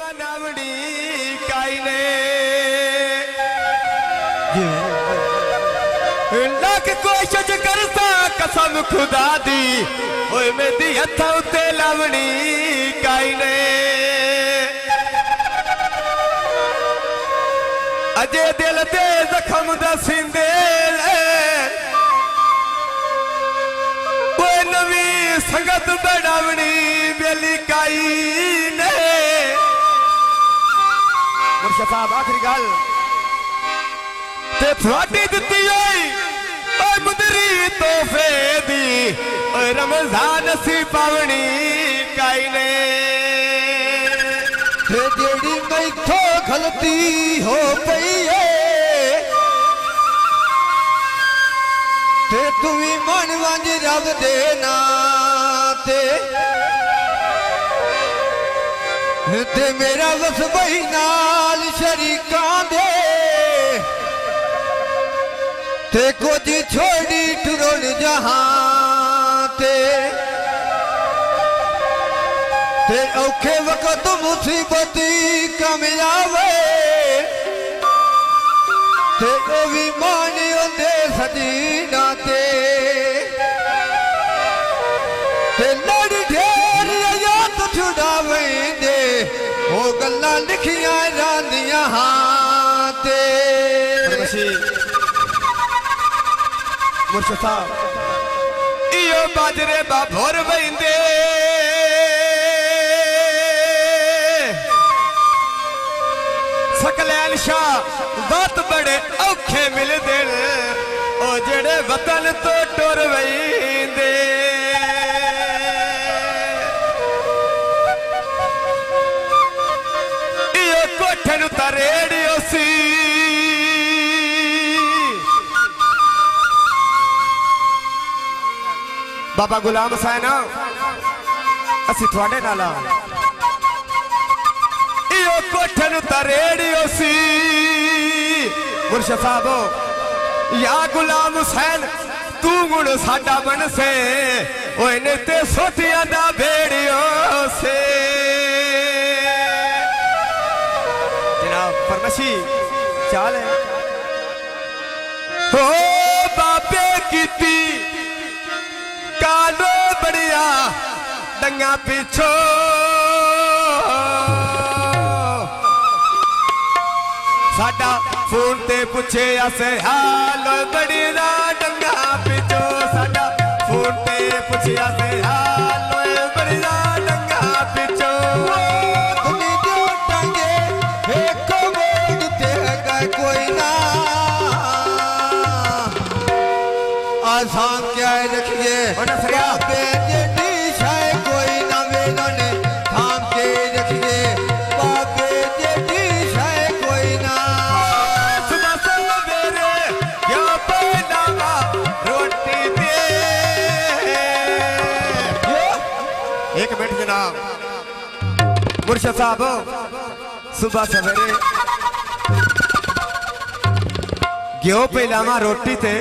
मनावनी काई ने लाख कोशिश करता कसम खुदा दी ओए मेरी हथा उत्ते लावनी काई ने अजे दिल दे जख्म दसिंदे कोई नवी संगत बनावनी बेली काई ने मुर्शद साहब आखिरी गल ते थोड़ी दित्ती होई ओए मुदरी तोहफे दी ओए रमजान सी पावनी काई ने ते जेड़ी मैथों गलती हो पई है ते तू भी मन वंज रब दे नाते ते मेरा बस बही नाल शरीकां दे ते कुछ छोड़ी टुरन जहां ते औखे वक्त मुसीबती कम आवे ते ओ भी मान होंदे सजीना ते लड़ ढेर याद छुड़ावेंदे ओ गल्लां लिखियां रांदियां हां ते मुर्शद साहब इयो बाजरे बाभोर वेंदे सकलैन शाह बात बड़े औखे मिलदे ओ जेड़े वतन तो टुर वेंदे इयो कोठे नूं तां रेडियो सी बाबा गुलाम हुसैन असी थोड़े नाल इयो कोठे नूं तां रेडियो सी मुर्शद साहब या गुलाम हुसैन तू गुण साडा बन से ओए ने ते सोटियां दा भेड़ियो से जनाब फरमाशी चाल है हो बाबे कीती कालो बढ़िया डंगा पिछो साडा फोन ते पूछे असे हाल बड़ी ना डंगा पिछो साडा फोन ते पूछे असे हाल बड़ी ना डंगा पिछो तुमी दो टंगे एक मोड़ ते कोई ना आसान क्या रखिए बाबे जेडी शाय कोई ना वेदने थाम के रखिए बाबे जेडी शाय कोई ना सुबह सवेरे क्या पहनावा रोटी दे एक मिनट जनाब मुर्शद साहब सुबह सवेरे घ्यो पिलावा रोटी ते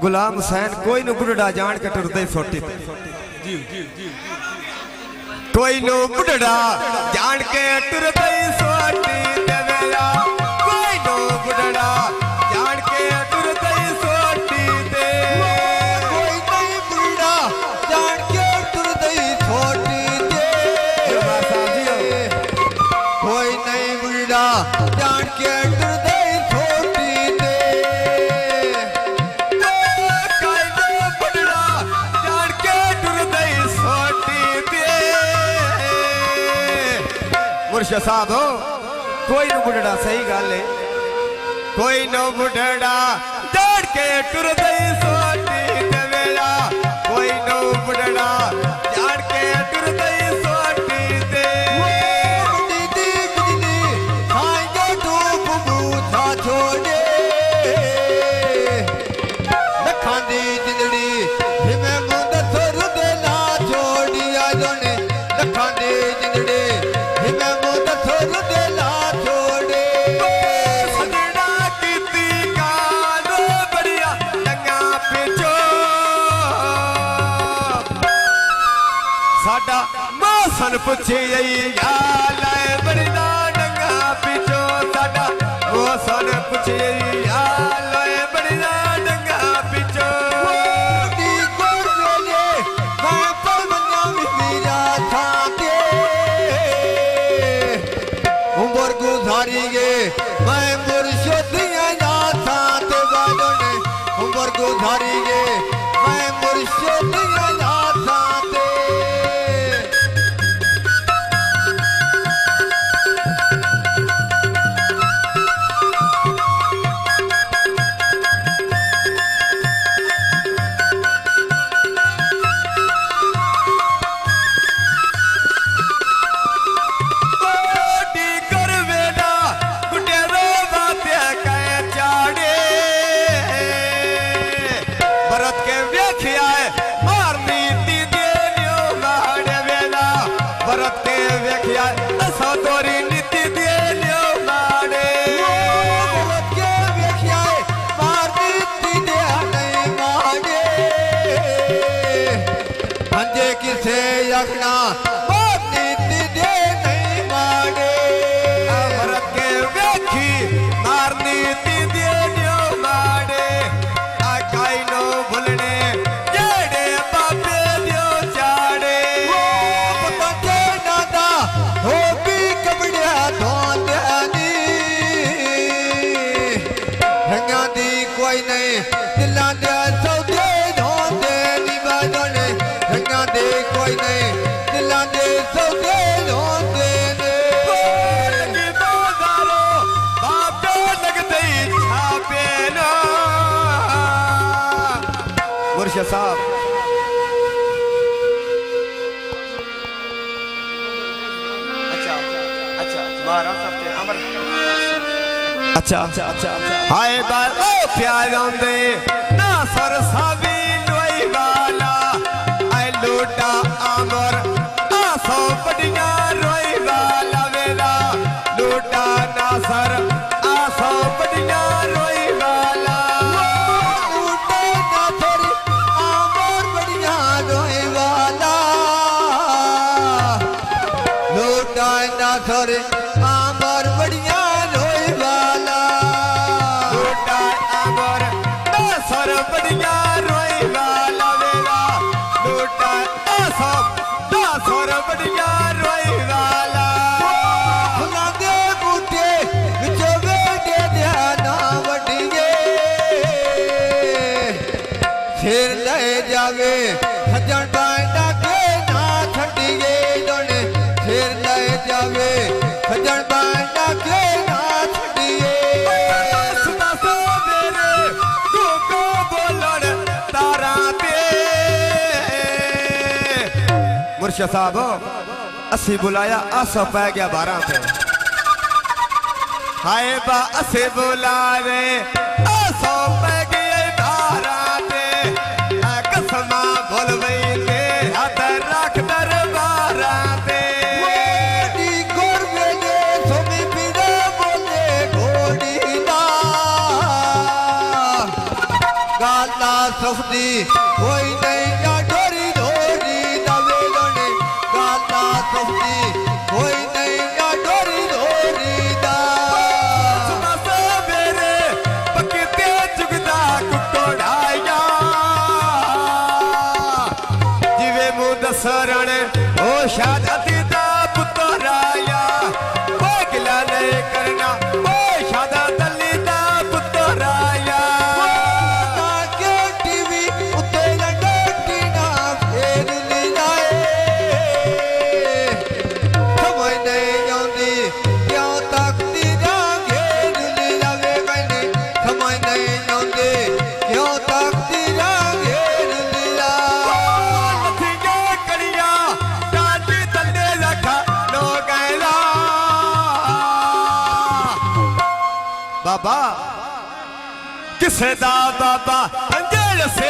गुलाम हुसैन कोई नु बुढ़ा जान के टुरदे सोटी ते कोई नु बुढ़ा जान के टुरदे सोटी ते वेला कोई नु बुढ़ा जान के टुरदे सोटी ते कोई नहीं बुढ़ा जान के टुरदे छोटी ते कोई नहीं बुढ़ा जान के टुरदे मुर्शद साहब कोई नु बुढ़ा सही गल है कोई नु बुढ़ा जान के टुरदे सोटी ते वेला कोई नु बुढ़ा जान के टुरदे सोटी ते दीदी दीदी हां जो तू बूथा छोड़े लखां दी जिंदड़ी हिमे मुंद थोर दे ना छोड़िया जोने लखां दी जिंदड़ी हिमे मुंद थोर दे ना छोड़े सजना कीती कालो बढ़िया डंगा पिछो साडा मौसन पुछी आई हाल गुजारी गे मैं मुर्शिदिया नाथा ते बाजो ने उम्र गुजारी गे मैं मुर्शिदिया नाथा ते रखना नीति दे नहीं मांगे भरत के वेखी मार नीति दे न्यो माड़े आकाई नो भूलने जेड़े बापे दियो चाड़े पता के नादा हो भी कबड़िया धोंदी रंगा दी कोई नहीं दिला दे सौदे धोंदे नी बाजोने रंगा दे कोई नहीं दिला दे सौदे धोंदे ने लगी बाजारो बापे लगते छापे ना मुर्शिद साहब अच्छा हाय बालो प्यारों दे ना सर सावी लोई वाला आई लूटा आमर आसो बढ़िया रोई वाला वेला लूटा ना सर आसो बढ़िया रोई वाला लूटा ना सर आमर बढ़िया रोई वाला लूटा ना सर आमर बढ़िया रोई वाला लूटा आमर ना सर बढ़िया रोई वाला वेला लूटा आसो ना सर बढ़िया रोई वाला फुला दे बूटे विच वेडे ध्याना वडिए सिर ले जावे सजन बांडा के ना छड़िए दोने सिर ले जावे सजन बांडा के ना छड़िए सुना सो मेरे तू को बोलण तारा पे मुर्शिद साहब असी बुलाया आसो पै गया 12 पे हाय बा असी बुला रे आसो पै गया 12 पे कसमा बोल वई ते हाथ रख दरबारा पे दी गोर वेले सोमी पीरा बोले घोड़ी दा गाला सफदी कोई नहीं ना डोरी डोरी दवे लोने गाला सफदी कोई नहीं ना डोरी डोरी दा सुना सो मेरे पकते जुगदा कुकोड़ाया जिवे मुदसरण ओ शादी दा पुतराया ओ गिला नहीं करना ओ शादा दली दा पुतराया ना के टीवी उते लंडोटी ना फेर ली जाए समझ नहीं आउंदी क्यों तकती जा घेर ली जावे मैंने समझ नहीं आउंदी क्यों तकती जा घेर ली जा लथिया कड़िया काटी तंदे रखा नो गैला बाबा किसे दा बाबा अंजल से